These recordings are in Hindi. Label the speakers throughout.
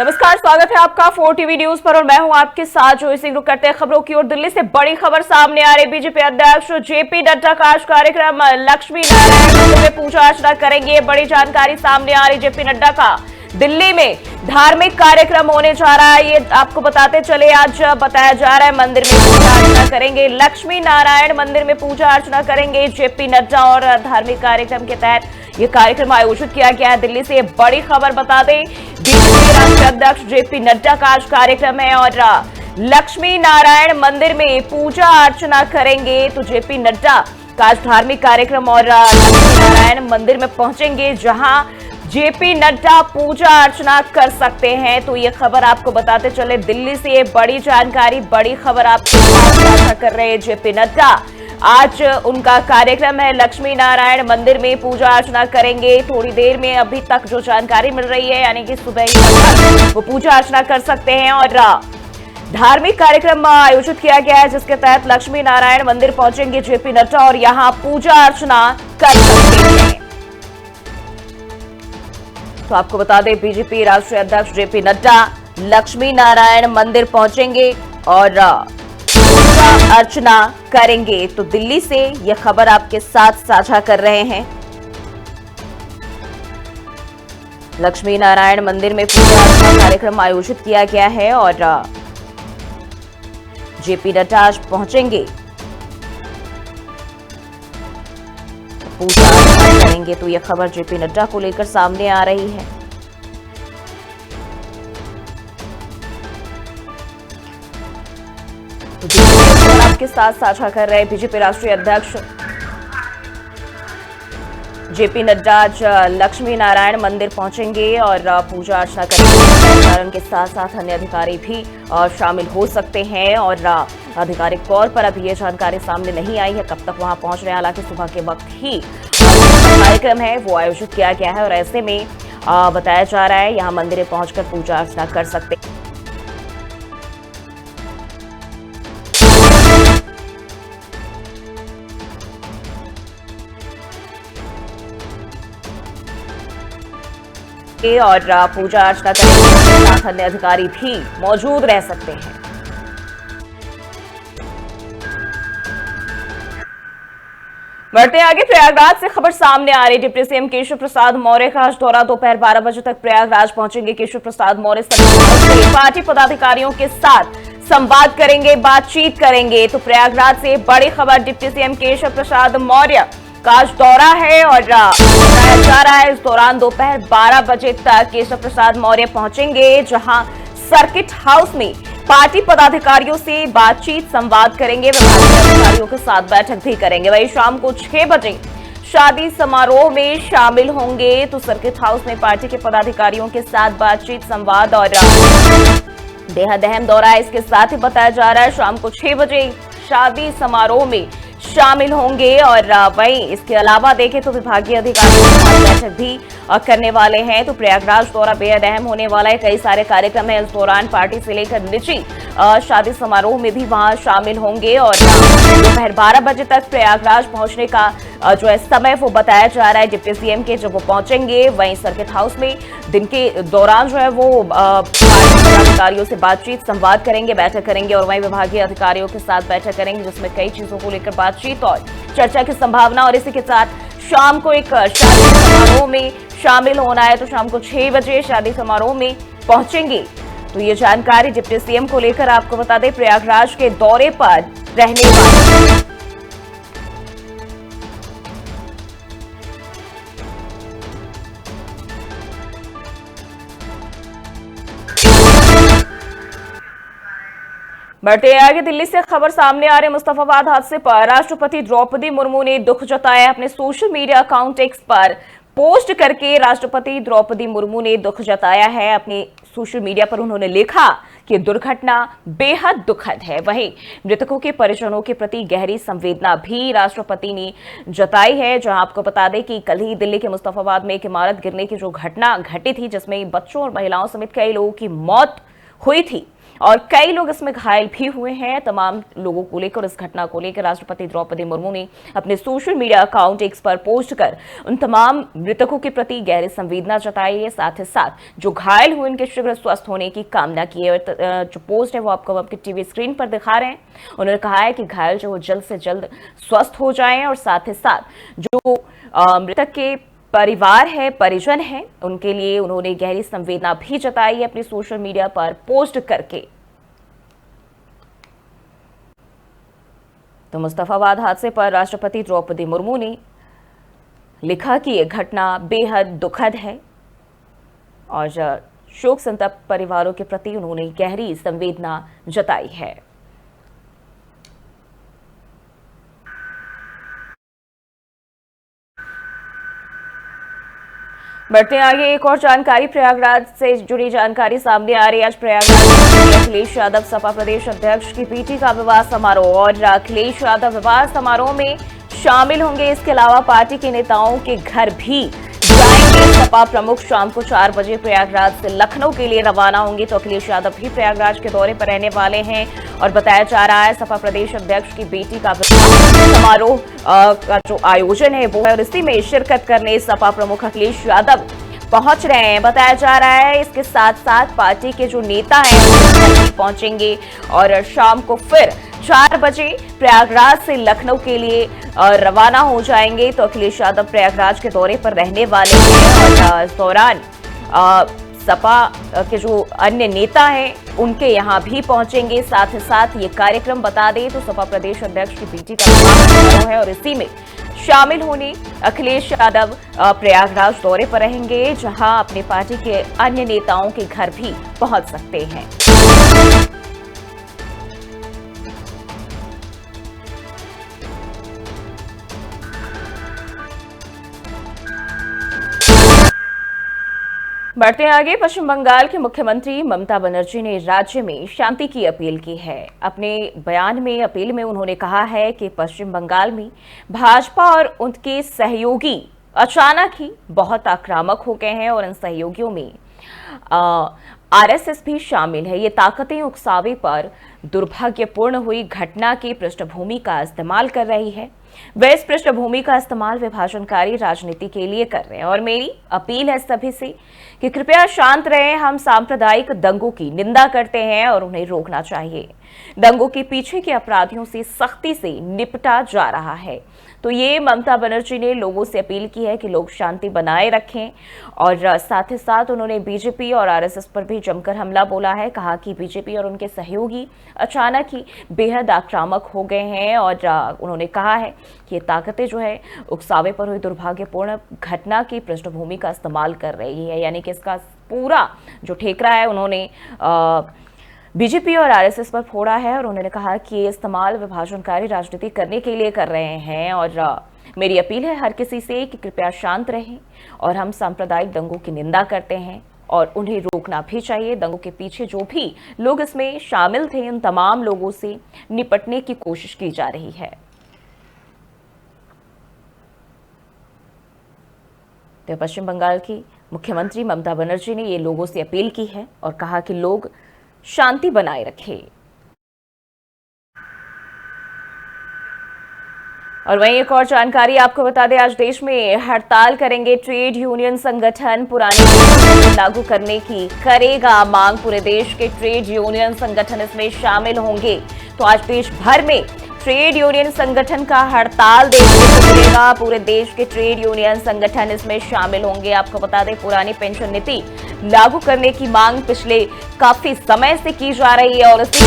Speaker 1: नमस्कार, स्वागत है आपका 4 टीवी न्यूज पर और मैं हूं आपके साथ जो इसी रुक करते हैं खबरों की ओर। दिल्ली से बड़ी खबर सामने आ रही। बीजेपी अध्यक्ष जेपी नड्डा का आज कार्यक्रम लक्ष्मी नारायण मंदिर में पूजा अर्चना करेंगे। बड़ी जानकारी सामने आ रही। जेपी नड्डा का दिल्ली में धार्मिक कार्यक्रम होने जा रहा है, ये आपको बताते चले। आज बताया जा रहा है मंदिर में पूजा अर्चना करेंगे, लक्ष्मी नारायण मंदिर में पूजा अर्चना करेंगे जेपी नड्डा और धार्मिक कार्यक्रम के तहत ये कार्यक्रम आयोजित किया गया है। दिल्ली से बड़ी खबर बता दें, बीजेपी राष्ट्रीय अध्यक्ष जेपी नड्डा का आज कार्यक्रम है और लक्ष्मी नारायण मंदिर में पूजा अर्चना करेंगे। तो जेपी नड्डा का आज धार्मिक कार्यक्रम और लक्ष्मी नारायण मंदिर में पहुंचेंगे, जहां जेपी नड्डा पूजा अर्चना कर सकते हैं। तो ये खबर आपको बताते चले, दिल्ली से ये बड़ी जानकारी, बड़ी खबर आपके साथ साझा कर रहे हैं। जेपी नड्डा आज उनका कार्यक्रम है, लक्ष्मी नारायण मंदिर में पूजा अर्चना करेंगे। थोड़ी देर में अभी तक जो जानकारी मिल रही है, यानी कि सुबह ही वो पूजा अर्चना कर सकते हैं और धार्मिक कार्यक्रम आयोजित किया गया है, जिसके तहत लक्ष्मी नारायण मंदिर पहुंचेंगे जेपी नड्डा और यहां पूजा अर्चना कर सकते हैं। तो आपको बता दें, बीजेपी राष्ट्रीय अध्यक्ष जेपी नड्डा लक्ष्मी नारायण मंदिर पहुंचेंगे और पूजा अर्चना करेंगे। तो दिल्ली से यह खबर आपके साथ साझा कर रहे हैं। लक्ष्मी नारायण मंदिर में पूजा अर्चना कार्यक्रम आयोजित किया गया है और जेपी नड्डा आज पहुंचेंगे, पूजा अर्चना करेंगे। तो यह खबर जेपी नड्डा को लेकर सामने आ रही है। तो आपके साथ साझा कर रहे हैं बीजेपी राष्ट्रीय अध्यक्ष जेपी नड्डा आज लक्ष्मी नारायण मंदिर पहुंचेंगे और पूजा अर्चना करेंगे। उनके साथ साथ अन्य अधिकारी भी शामिल हो सकते हैं और आधिकारिक तौर पर अभी ये जानकारी सामने नहीं आई है कब तक वहां पहुंच रहे हैं। हालांकि सुबह के वक्त ही कार्यक्रम है वो आयोजित किया गया है और ऐसे में बताया जा रहा है यहां मंदिर में पहुंचकर पूजा अर्चना कर सकते हैं। और पूजा अर्चना करने के साथ अन्य अधिकारी भी मौजूद रह सकते हैं। बढ़ते आगे, प्रयागराज से खबर सामने आ रही। डिप्टी सीएम केशव प्रसाद मौर्य का आज दौरा। दोपहर 12 बजे तक प्रयागराज पहुंचेंगे केशव प्रसाद मौर्य। पार्टी पदाधिकारियों के साथ संवाद करेंगे, बातचीत करेंगे। तो प्रयागराज से बड़ी खबर, डिप्टी सीएम केशव प्रसाद मौर्य का आज दौरा है और बताया जा रहा है इस दौरान दोपहर 12 बजे तक केशव प्रसाद मौर्य पहुंचेंगे, जहां सर्किट हाउस में पार्टी पदाधिकारियों से बातचीत संवाद करेंगे। विभागीय अधिकारियों के साथ बैठक भी करेंगे। वहीं शाम को 6 बजे शादी समारोह में शामिल होंगे। तो सर्किट हाउस में पार्टी के पदाधिकारियों के साथ बातचीत, संवाद और बेहद अहम दौरा है। इसके साथ ही बताया जा रहा है शाम को 6 बजे शादी समारोह में शामिल होंगे और वहीं इसके अलावा देखें तो विभागीय अधिकारियों के साथ बैठक भी करने वाले हैं। तो प्रयागराज दौरा बेहद अहम होने वाला है। कई सारे कार्यक्रम है इस दौरान, पार्टी से लेकर निजी शादी समारोह में भी वहां शामिल होंगे और दोपहर 12 बजे तक प्रयागराज पहुंचने का जो है समय वो बताया जा रहा है डिप्टी सीएम के। जब वो पहुंचेंगे वहीं सर्किट हाउस में दिन के दौरान जो है वो पार्टी अधिकारियों से बातचीत, संवाद करेंगे, बैठक करेंगे और वहीं विभागीय अधिकारियों के साथ बैठक करेंगे, जिसमें कई चीजों को लेकर बातचीत और चर्चा की संभावना। और इसी के साथ शाम को एक शादी समारोह में शामिल होना है। तो शाम को 6 बजे शादी समारोह में पहुंचेंगे। तो ये जानकारी डिप्टी सीएम को लेकर आपको बता दें, प्रयागराज के दौरे पर रहने वाले। बढ़ते आगे, दिल्ली से खबर सामने आ रहे मुस्तफाबाद हादसे पर राष्ट्रपति द्रौपदी मुर्मू ने दुख जताया। अपने सोशल मीडिया अकाउंट एक्स पर पोस्ट करके राष्ट्रपति द्रौपदी मुर्मू ने दुख जताया है। अपने सोशल मीडिया पर उन्होंने लिखा कि दुर्घटना बेहद दुखद है। वहीं मृतकों के परिजनों के प्रति गहरी संवेदना भी राष्ट्रपति ने जताई है। जहां आपको बता दें कि कल ही दिल्ली के मुस्तफाबाद में एक इमारत गिरने की जो घटना घटी थी, जिसमें बच्चों और महिलाओं समेत कई लोगों की मौत हुई थी और कई लोग इसमें घायल भी हुए हैं। तमाम लोगों को लेकर, इस घटना को लेकर राष्ट्रपति द्रौपदी मुर्मू ने अपने सोशल मीडिया अकाउंट एक्स पर पोस्ट कर उन तमाम मृतकों के प्रति गहरी संवेदना जताई है। साथ ही साथ जो घायल हुए उनके शीघ्र स्वस्थ होने की कामना की है। जो पोस्ट है वो आपको आपके टीवी स्क्रीन पर दिखा रहे हैं। उन्होंने कहा है कि घायल जो जल्द से जल्द स्वस्थ हो जाएं और साथ ही साथ जो मृतक के परिवार है, परिजन है, उनके लिए उन्होंने गहरी संवेदना भी जताई है अपनी सोशल मीडिया पर पोस्ट करके। तो मुस्तफाबाद हादसे पर राष्ट्रपति द्रौपदी मुर्मू ने लिखा कि यह घटना बेहद दुखद है और शोक संतप्त परिवारों के प्रति उन्होंने गहरी संवेदना जताई है। बढ़ते आगे, एक और जानकारी प्रयागराज से जुड़ी जानकारी सामने आ रही है। आज प्रयागराज में अखिलेश यादव सपा प्रदेश अध्यक्ष की बेटी का विवाह समारोह और अखिलेश यादव विवाह समारोह में शामिल होंगे। इसके अलावा पार्टी के नेताओं के घर भी जाएंगे। सपा प्रमुख शाम को 4 बजे प्रयागराज से लखनऊ के लिए रवाना होंगे। तो अखिलेश यादव भी प्रयागराज के दौरे पर रहने वाले हैं और बताया जा रहा है सपा प्रदेश अध्यक्ष की बेटी का समारोह का जो आयोजन है वो है और इसी में शिरकत करने सपा प्रमुख अखिलेश यादव पहुंच रहे हैं। बताया जा रहा है इसके साथ साथ पार्टी के जो नेता हैं पहुंचेंगे और शाम को फिर 4 बजे प्रयागराज से लखनऊ के लिए रवाना हो जाएंगे। तो अखिलेश यादव प्रयागराज के दौरे पर रहने वाले हैं और इस दौरान सपा के जो अन्य नेता हैं उनके यहां भी पहुंचेंगे। साथ ही साथ ये कार्यक्रम बता दें तो सपा प्रदेश अध्यक्ष की बेटी का समारोह है और इसी में शामिल होने अखिलेश यादव प्रयागराज दौरे पर रहेंगे, जहां अपनी पार्टी के अन्य नेताओं के घर भी पहुंच सकते हैं। बढ़ते आगे, पश्चिम बंगाल के मुख्यमंत्री ममता बनर्जी ने राज्य में शांति की अपील की है। अपने बयान में अपील में उन्होंने कहा है कि पश्चिम बंगाल में भाजपा और उनके सहयोगी अचानक ही बहुत आक्रामक हो गए हैं और इन सहयोगियों में आरएसएस भी शामिल है। ये ताकतें उकसावे पर दुर्भाग्यपूर्ण हुई घटना की पृष्ठभूमि का इस्तेमाल कर रही है। वे इस पृष्ठभूमि का इस्तेमाल विभाजनकारी राजनीति के लिए कर रहे हैं और मेरी अपील है सभी से कि कृपया शांत रहें। हम सांप्रदायिक दंगों की निंदा करते हैं और उन्हें रोकना चाहिए। दंगों के पीछे के अपराधियों से सख्ती से निपटा जा रहा है। तो ये ममता बनर्जी ने लोगों से अपील की है कि लोग शांति बनाए रखें और साथ ही साथ उन्होंने बीजेपी और आरएसएस पर भी जमकर हमला बोला है। कहा कि बीजेपी और उनके सहयोगी अचानक ही बेहद आक्रामक हो गए हैं और उन्होंने कहा है कि ये ताकतें जो है उकसावे पर हुई दुर्भाग्यपूर्ण घटना की पृष्ठभूमि का इस्तेमाल कर रही है। यानी कि इसका पूरा जो ठेकरा है उन्होंने बीजेपी और आरएसएस पर फोड़ा है और उन्होंने कहा कि ये इस्तेमाल विभाजनकारी राजनीति करने के लिए कर रहे हैं। और मेरी अपील है हर किसी से कि कृपया शांत रहें और हम सांप्रदायिक दंगों की निंदा करते हैं और उन्हें रोकना भी चाहिए। दंगों के पीछे जो भी लोग इसमें शामिल थे उन तमाम लोगों से निपटने की कोशिश की जा रही है। तो पश्चिम बंगाल की मुख्यमंत्री ममता बनर्जी ने ये लोगों से अपील की है और कहा कि लोग शांति बनाए रखें। और वहीं एक और जानकारी आपको बता दें, आज देश में हड़ताल करेंगे ट्रेड यूनियन संगठन। पुराने नियम लागू करने की करेगा मांग। पूरे देश के ट्रेड यूनियन संगठन इसमें शामिल होंगे। तो आज देश भर में ट्रेड यूनियन संगठन का हड़ताल देखने को मिलेगा। पूरे देश के ट्रेड यूनियन संगठन इसमें शामिल होंगे। आपको बता दें, पुरानी पेंशन नीति लागू करने की मांग पिछले काफी समय से की जा रही है और इसी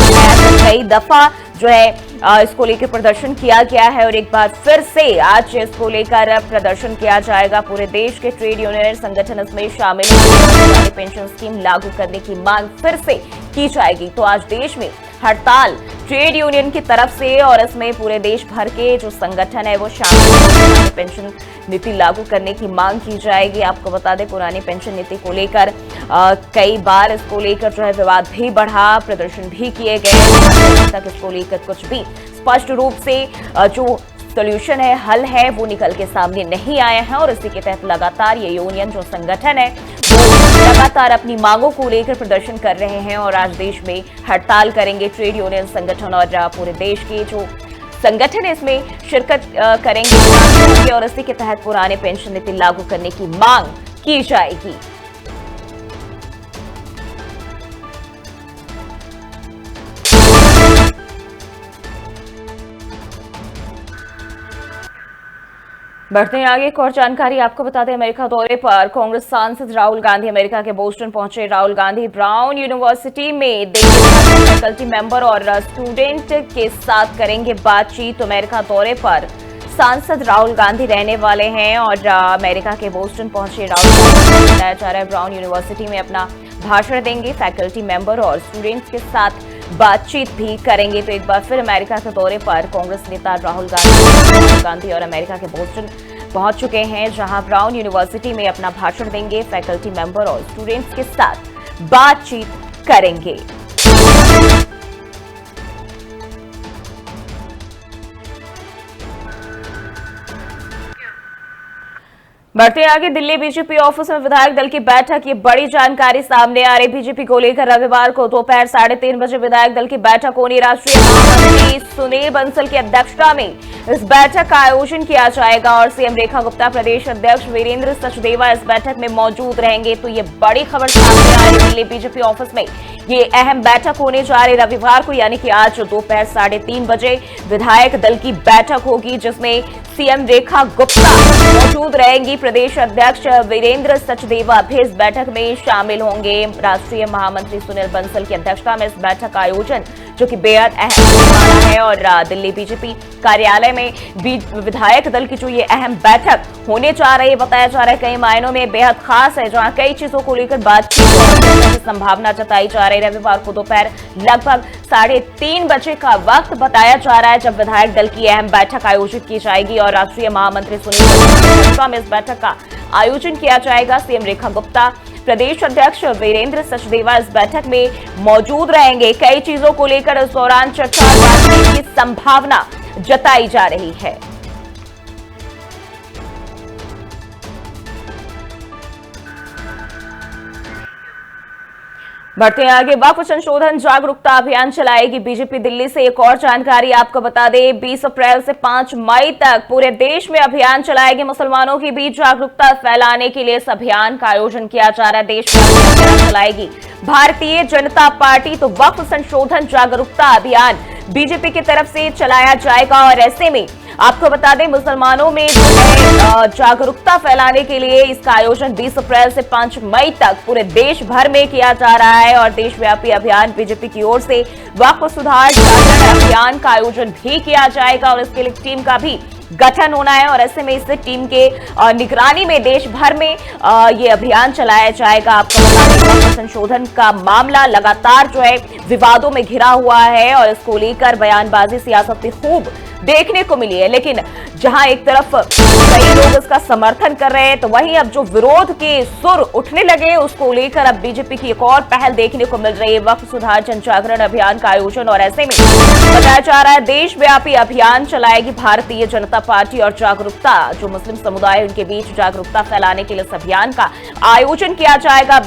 Speaker 1: कई दफा जो है इसको लेकर प्रदर्शन किया गया है और एक बार फिर से आज इसको लेकर प्रदर्शन किया जाएगा। पूरे देश के ट्रेड यूनियन संगठन इसमें शामिल होंगे। पेंशन स्कीम लागू करने की मांग फिर से की जाएगी। तो आज देश में हड़ताल ट्रेड यूनियन की तरफ से और इसमें पूरे देश भर के जो संगठन है वो शामिल पेंशन नीति लागू करने की मांग की जाएगी। आपको बता दें, पुरानी पेंशन नीति को लेकर कई बार इसको लेकर जो है विवाद भी बढ़ा, प्रदर्शन भी किए गए। तक इसको लेकर कुछ भी स्पष्ट रूप से जो सोल्यूशन है, हल है, वो निकल के सामने नहीं आया है। और इसी के तहत लगातार ये यूनियन जो संगठन है वो लगातार अपनी मांगों को लेकर प्रदर्शन कर रहे हैं और आज देश में हड़ताल करेंगे। ट्रेड यूनियन संगठन और पूरे देश के जो संगठन इसमें शिरकत करेंगे और इसी के तहत पुराने पेंशन नीति लागू करने की मांग की जाएगी। बढ़ते हैं आगे। एक और जानकारी आपको बता दें, अमेरिका दौरे पर कांग्रेस सांसद राहुल गांधी अमेरिका के बोस्टन पहुंचे। राहुल गांधी ब्राउन यूनिवर्सिटी में फैकल्टी मेंबर और स्टूडेंट के साथ करेंगे बातचीत। अमेरिका दौरे पर सांसद राहुल गांधी रहने वाले हैं और अमेरिका के बोस्टन पहुंचे राहुल गांधी बताया जा रहा है ब्राउन यूनिवर्सिटी में अपना भाषण देंगे, फैकल्टी मेंबर और स्टूडेंट्स के साथ बातचीत भी करेंगे। तो एक बार फिर अमेरिका के दौरे पर कांग्रेस नेता राहुल गांधी और अमेरिका के बोस्टन पहुंच चुके हैं, जहां ब्राउन यूनिवर्सिटी में अपना भाषण देंगे, फैकल्टी मेंबर और स्टूडेंट्स के साथ बातचीत करेंगे। बढ़ते आगे, दिल्ली बीजेपी ऑफिस में विधायक दल की बैठक, ये बड़ी जानकारी सामने आ रही। बीजेपी को लेकर रविवार को दोपहर 3:30 बजे विधायक दल की बैठक होनी। राष्ट्रीय महामंत्री सुनील बंसल की अध्यक्षता में इस बैठक का आयोजन किया जाएगा और सीएम रेखा गुप्ता, प्रदेश अध्यक्ष वीरेंद्र सचदेवा इस बैठक में मौजूद रहेंगे। तो ये बड़ी खबर सामने आ रही। दिल्ली बीजेपी ऑफिस में ये अहम बैठक होने जा रही रविवार को, यानी कि आज दोपहर 3:30 बजे विधायक दल की बैठक होगी, जिसमें सीएम रेखा गुप्ता मौजूद रहेंगी। प्रदेश अध्यक्ष वीरेंद्र सचदेवा भी इस बैठक में शामिल होंगे। राष्ट्रीय महामंत्री सुनील बंसल की अध्यक्षता में इस बैठक का आयोजन जो कि बेहद अहम होने वाला है और दिल्ली बीजेपी कार्यालय में विधायक दल की जो ये अहम बैठक होने जा रही है, बताया जा रहा है कई मायनों में बेहद खास है, जहां कई चीजों को लेकर बातचीत और संभावना जताई जा रही है। रविवार को दोपहर लगभग 3:30 बजे का वक्त बताया जा रहा है जब विधायक दल की अहम बैठक आयोजित की जाएगी और राष्ट्रीय महामंत्री सुनील बंसल की अध्यक्षता में इस बैठक का आयोजन किया जाएगा। सीएम रेखा गुप्ता, प्रदेश अध्यक्ष वीरेंद्र सचदेवा इस बैठक में मौजूद रहेंगे। कई चीजों को लेकर इस दौरान चर्चा और बातचीत की संभावना जताई जा रही है। बढ़ते आगे, वक्फ संशोधन जागरूकता अभियान चलाएगी बीजेपी दिल्ली से। एक और जानकारी आपको बता दें, 20 अप्रैल से 5 मई तक पूरे देश में अभियान चलाएगी। मुसलमानों के बीच जागरूकता फैलाने के लिए इस अभियान का आयोजन किया जा रहा है। देश में अभियान चलाएगी भारतीय जनता पार्टी। तो वक्फ संशोधन जागरूकता अभियान बीजेपी की तरफ से चलाया जाएगा और ऐसे में आपको बता दें, मुसलमानों में जो है जागरूकता फैलाने के लिए इसका आयोजन 20 अप्रैल से 5 मई तक पूरे देश भर में किया जा रहा है और देशव्यापी अभियान बीजेपी की ओर से वक्फ सुधार जागरण अभियान का आयोजन भी किया जाएगा और इसके लिए टीम का भी गठन होना है और ऐसे में इस टीम के निगरानी में देश भर में ये अभियान चलाया जाएगा। आपको बता दें, वक्फ संशोधन का मामला लगातार जो है विवादों में घिरा हुआ है और इसको लेकर बयानबाजी, सियासत भी खूब देखने को मिली है। लेकिन जहां एक तरफ कई लोग इसका समर्थन कर रहे हैं, तो वहीं अब जो विरोध के सुर उठने लगे उसको लेकर अब बीजेपी की एक और पहल देखने को मिल रही है, वक्फ सुधार जन जागरण अभियान का आयोजन। और ऐसे में बताया जा रहा है देशव्यापी अभियान चलाएगी भारतीय जनता पार्टी और जागरूकता जो मुस्लिम समुदाय है उनके बीच जागरूकता फैलाने के लिए इस अभियान का आयोजन किया जाएगा।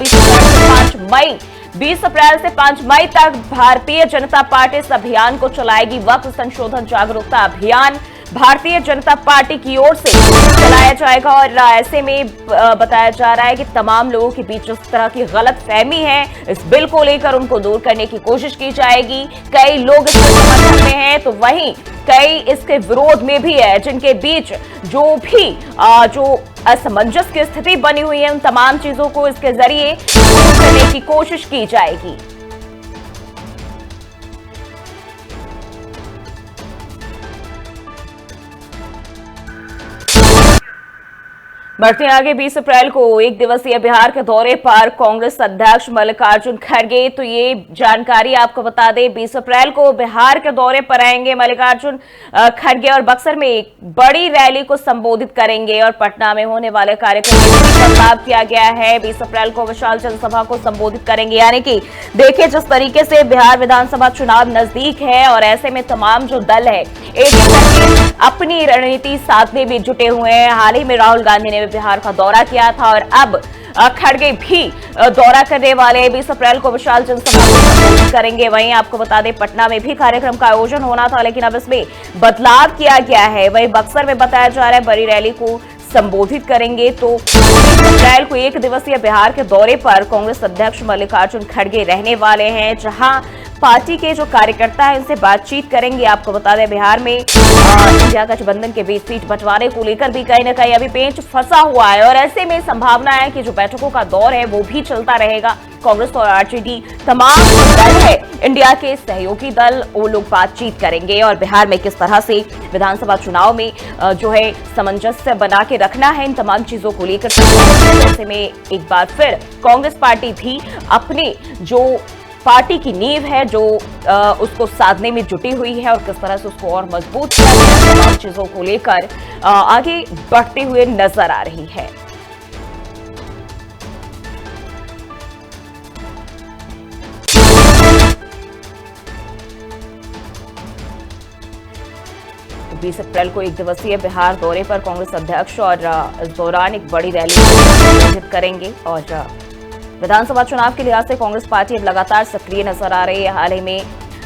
Speaker 1: 20 अप्रैल से 5 मई तक भारतीय जनता पार्टी इस अभियान को चलाएगी। वक्फ संशोधन जागरूकता अभियान भारतीय जनता पार्टी की ओर से चलाया जाएगा और ऐसे में बताया जा रहा है कि तमाम लोगों के बीच जिस तरह की गलत फहमी है इस बिल को लेकर उनको दूर करने की कोशिश की जाएगी। कई लोग इसके समर्थन में हैं तो वहीं कई इसके विरोध में भी है, जिनके बीच जो असमंजस की स्थिति बनी हुई है उन तमाम चीजों को इसके जरिए दूर करने की कोशिश की जाएगी। बढ़ते आगे 20 अप्रैल को एक दिवसीय बिहार के दौरे पर कांग्रेस अध्यक्ष मल्लिकार्जुन खड़गे। तो ये जानकारी आपको बता दें, 20 अप्रैल को बिहार के दौरे पर आएंगे मल्लिकार्जुन खड़गे और बक्सर में एक बड़ी रैली को संबोधित करेंगे और पटना में होने वाले कार्यक्रम में बदलाव किया गया है। 20 अप्रैल को विशाल जनसभा को संबोधित करेंगे। यानी कि देखिए, जिस तरीके से बिहार विधानसभा चुनाव नजदीक है और ऐसे में तमाम जो दल है एक अपनी रणनीति साधने में जुटे हुए हैं। हाल ही में राहुल गांधी ने बिहार का दौरा किया था और अब खड़गे भी दौरा करने वाले 20 अप्रैल को विशाल जनसभा को संबोधित करेंगे। वहीं आपको बता दें, पटना में भी कार्यक्रम का आयोजन होना था, लेकिन अब इसमें बदलाव किया गया है। वहीं बक्सर में बताया जा रहा है बड़ी रैली को संबोधित करेंगे। तो 20 अप्रैल को एक दिवसीय बिहार के दौरे पर कांग्रेस अध्यक्ष मल्लिकार्जुन खड़गे रहने वाले हैं, जहां पार्टी के जो कार्यकर्ता है उनसे बातचीत करेंगे। आपको बता दें, बिहार में इंडिया गठबंधन के बीच सीट बंटवारे को लेकर भी कहीं न कहीं अभी पेंच फंसा हुआ है और ऐसे में संभावना है कि जो बैठकों का दौर है वो भी चलता रहेगा। कांग्रेस और आरजेडी तमाम दल है इंडिया के सहयोगी दल, वो लोग बातचीत करेंगे और बिहार में किस तरह से विधानसभा चुनाव में जो है सामंजस्य बना के रखना है, इन तमाम चीजों को लेकर ऐसे में एक बार फिर कांग्रेस पार्टी भी अपने जो पार्टी की नींव है जो उसको साधने में जुटी हुई है और किस तरह से उसको और मजबूत किया जाए, तमाम चीजों को लेकर आगे बढ़ते हुए नजर आ रही है। 20 अप्रैल को एक दिवसीय बिहार दौरे पर कांग्रेस अध्यक्ष और इस दौरान एक बड़ी रैली संबोधित करेंगे और विधानसभा चुनाव के लिहाज से कांग्रेस पार्टी अब लगातार सक्रिय नजर आ रही है। हाल ही में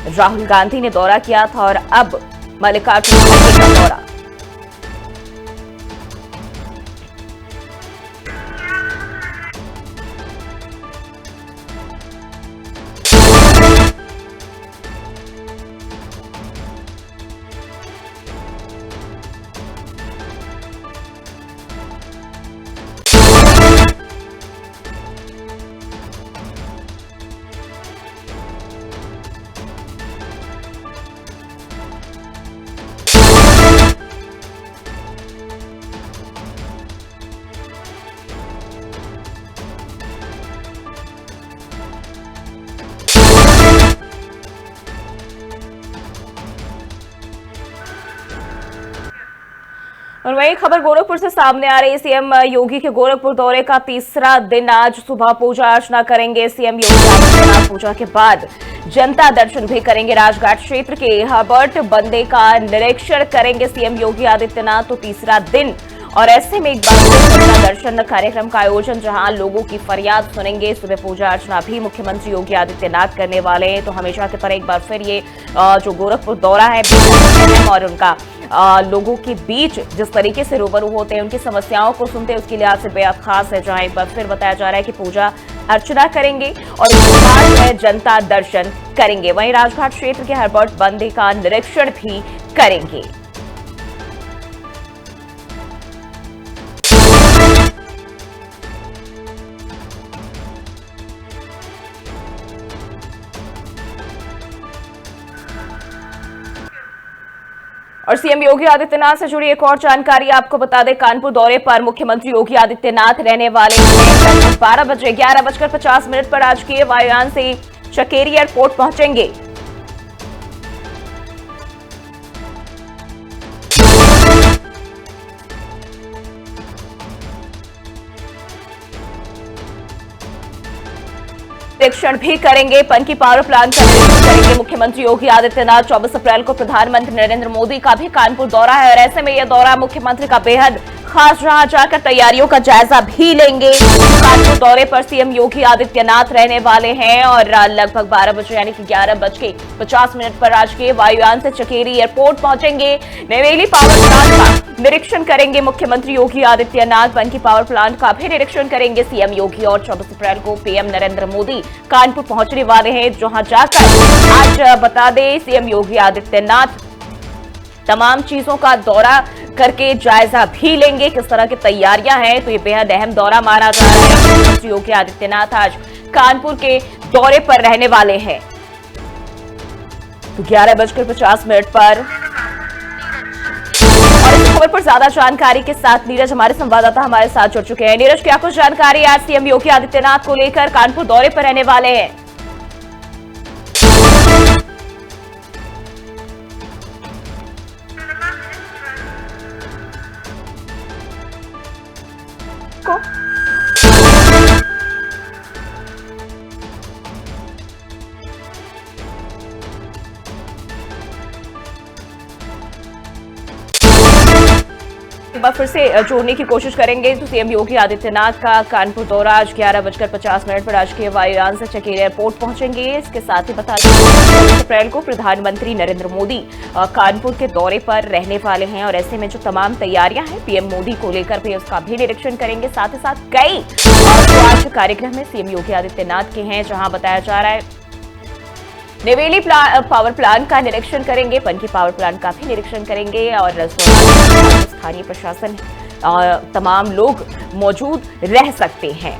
Speaker 1: राहुल गांधी ने दौरा किया था और अब मल्लिकार्जुन खड़गे का दौरा। और वही खबर गोरखपुर से सामने आ रही है। सीएम योगी के गोरखपुर दौरे का तीसरा दिन आज सुबह पूजा अर्चना करेंगे सीएम योगी आदित्यनाथ। पूजा के बाद जनता दर्शन भी करेंगे। राजघाट क्षेत्र के हर्बर्ट बंदे का निरीक्षण करेंगे सीएम योगी आदित्यनाथ। तो तीसरा दिन और ऐसे में एक बार जनता दर्शन कार्यक्रम का आयोजन, जहां लोगों की फरियाद सुनेंगे। सुबह पूजा अर्चना भी मुख्यमंत्री योगी आदित्यनाथ करने वाले हैं। तो हमेशा की तरह एक बार फिर ये जो गोरखपुर दौरा है और उनका लोगों के बीच जिस तरीके से रूबरू होते हैं, उनकी समस्याओं को सुनते हैं, उसके लिहाज से बेहद खास है। जहां एक बार फिर बताया जा रहा है कि पूजा अर्चना करेंगे और उसके बाद जनता दर्शन करेंगे। वहीं राजघाट क्षेत्र के हर्बर्ट बंदे का निरीक्षण भी करेंगे। और सीएम योगी आदित्यनाथ से जुड़ी एक और जानकारी आपको बता दें, कानपुर दौरे पर मुख्यमंत्री योगी आदित्यनाथ रहने वाले हैं। लगभग 12 बजे 11:50 पर राजकीय वायुयान से चकेरी एयरपोर्ट पहुंचेंगे। निरीक्षण भी करेंगे। पनकी पावर प्लांट का निरीक्षण करेंगे मुख्यमंत्री योगी आदित्यनाथ। 24 अप्रैल को प्रधानमंत्री नरेंद्र मोदी का भी कानपुर दौरा है और ऐसे में यह दौरा मुख्यमंत्री का बेहद खास, जहां जाकर तैयारियों का जायजा भी लेंगे। कानपुर दौरे पर सीएम योगी आदित्यनाथ रहने वाले हैं और लगभग 12 बजे यानी कि 11:50 पर राजकीय वायुयान से चकेरी एयरपोर्ट पहुंचेंगे। नेवेली पावर प्लांट का निरीक्षण करेंगे मुख्यमंत्री योगी आदित्यनाथ। पनकी पावर प्लांट का भी निरीक्षण करेंगे सीएम योगी और 24 अप्रैल को पीएम नरेंद्र मोदी कानपुर पहुंचने वाले हैं, जहां जाकर आज बता दें सीएम योगी आदित्यनाथ तमाम चीजों का दौरा करके जायजा भी लेंगे, किस तरह की तैयारियां हैं। तो ये बेहद अहम दौरा माना जा रहा है। मुख्यमंत्री योगी आदित्यनाथ आज कानपुर के दौरे पर रहने वाले हैं। तो 11:50 पर और खबर पर ज्यादा जानकारी के साथ नीरज हमारे संवाददाता हमारे साथ जुड़ चुके हैं। नीरज, क्या कुछ जानकारी आज सीएम योगी आदित्यनाथ को लेकर कानपुर दौरे पर रहने वाले हैं? को एक बार फिर से जोड़ने की कोशिश करेंगे तो सीएम योगी आदित्यनाथ का कानपुर दौरा आज 11:50 पर राजकीय वायुयान से चकेर एयरपोर्ट पहुंचेंगे। इसके साथ ही बता दें 22 अप्रैल को प्रधानमंत्री नरेंद्र मोदी कानपुर के दौरे पर रहने वाले हैं और ऐसे में जो तमाम तैयारियां हैं पीएम मोदी को लेकर भी उसका भी निरीक्षण करेंगे। साथ ही साथ कई आज कार्यक्रम में सीएम योगी आदित्यनाथ के हैं, जहां बताया जा रहा है नेवेली पावर प्लांट का निरीक्षण करेंगे, पनकी पावर प्लांट का भी निरीक्षण करेंगे और स्थानीय प्रशासन तमाम लोग मौजूद रह सकते हैं।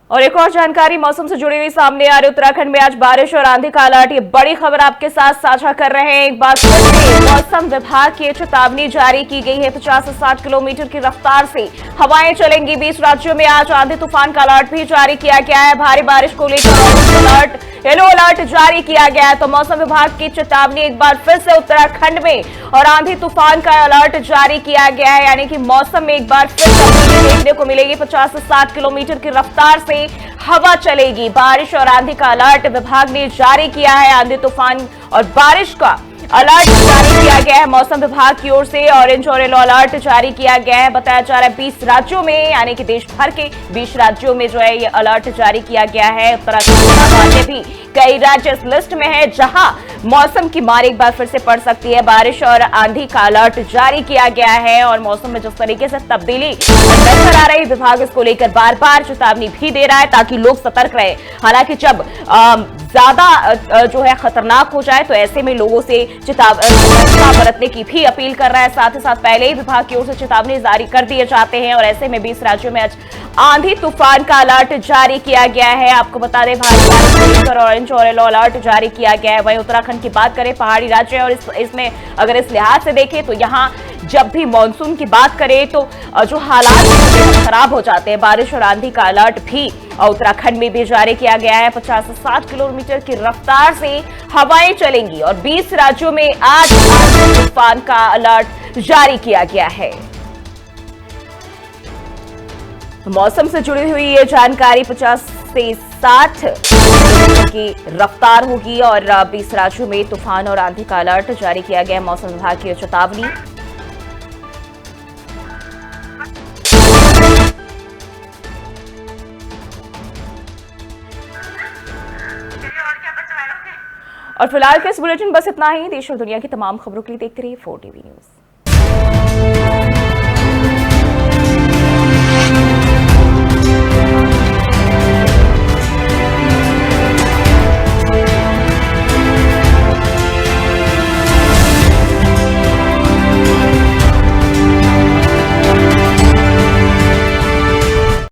Speaker 1: और एक और जानकारी मौसम से जुड़ी हुई सामने आ रही, उत्तराखंड में आज बारिश और आंधी का अलर्ट। ये बड़ी खबर आपके साथ साझा कर रहे हैं। एक बार फिर से मौसम विभाग की चेतावनी जारी की गई है। 50 से 60 किलोमीटर की रफ्तार से हवाएं चलेंगी। 20 राज्यों में आज आंधी तूफान का अलर्ट भी जारी किया गया है। भारी बारिश को लेकर येलो अलर्ट जारी किया गया है। तो मौसम विभाग की चेतावनी एक बार फिर से उत्तराखंड में और आंधी तूफान का अलर्ट जारी किया गया है, यानी कि मौसम में एक बार फिर तब्दीली देखने को मिलेगी। 50 से 60 किलोमीटर की रफ्तार से हवा चलेगी। बारिश और आंधी का अलर्ट विभाग ने जारी किया है। आंधी तूफान और बारिश का अलर्ट जारी किया गया है मौसम विभाग की ओर से। ऑरेंज और येलो अलर्ट जारी किया गया है। बताया जा रहा है 20 राज्यों में, यानी कि देश भर के 20 राज्यों में जो है ये अलर्ट जारी किया गया है। उत्तराखंड के अलावा भी कई राज्य इस लिस्ट में है जहां मौसम की मार एक बार फिर से पड़ सकती है। बारिश और आंधी का अलर्ट जारी किया गया है और मौसम में जिस तरीके से तब्दीली नजर आ रही, विभाग इसको लेकर बार बार चेतावनी भी दे रहा है ताकि लोग सतर्क रहे। हालांकि जब ज्यादा जो है खतरनाक हो जाए तो ऐसे में लोगों से सतर्कता बरतने की भी अपील कर रहा है। साथ ही साथ पहले ही विभाग की ओर से चेतावनी जारी कर दिए जाते हैं और ऐसे में 20 राज्यों में आज आंधी तूफान का अलर्ट जारी किया गया है। आपको बता दें भारी बारिश को लेकर ऑरेंज और येलो अलर्ट जारी किया गया है। वहीं उत्तराखंड की बात करें, पहाड़ी राज्य है और इसमें अगर इस लिहाज से देखें तो यहाँ जब भी मानसून की बात करें तो जो हालात खराब हो जाते हैं। बारिश और आंधी का अलर्ट भी उत्तराखंड में भी जारी किया गया है। 50 से 60 किलोमीटर की रफ्तार से हवाएं चलेंगी और 20 राज्यों में आज आंधी तूफान का अलर्ट जारी किया गया है। मौसम से जुड़ी हुई ये जानकारी 50 से 60 की रफ्तार होगी और 20 राज्यों में तूफान और आंधी का अलर्ट जारी किया गया है। मौसम विभाग की चेतावनी। और फिलहाल के इस बुलेटिन बस इतना ही। देश और दुनिया की तमाम खबरों के लिए देखते रहिए 4 टीवी न्यूज।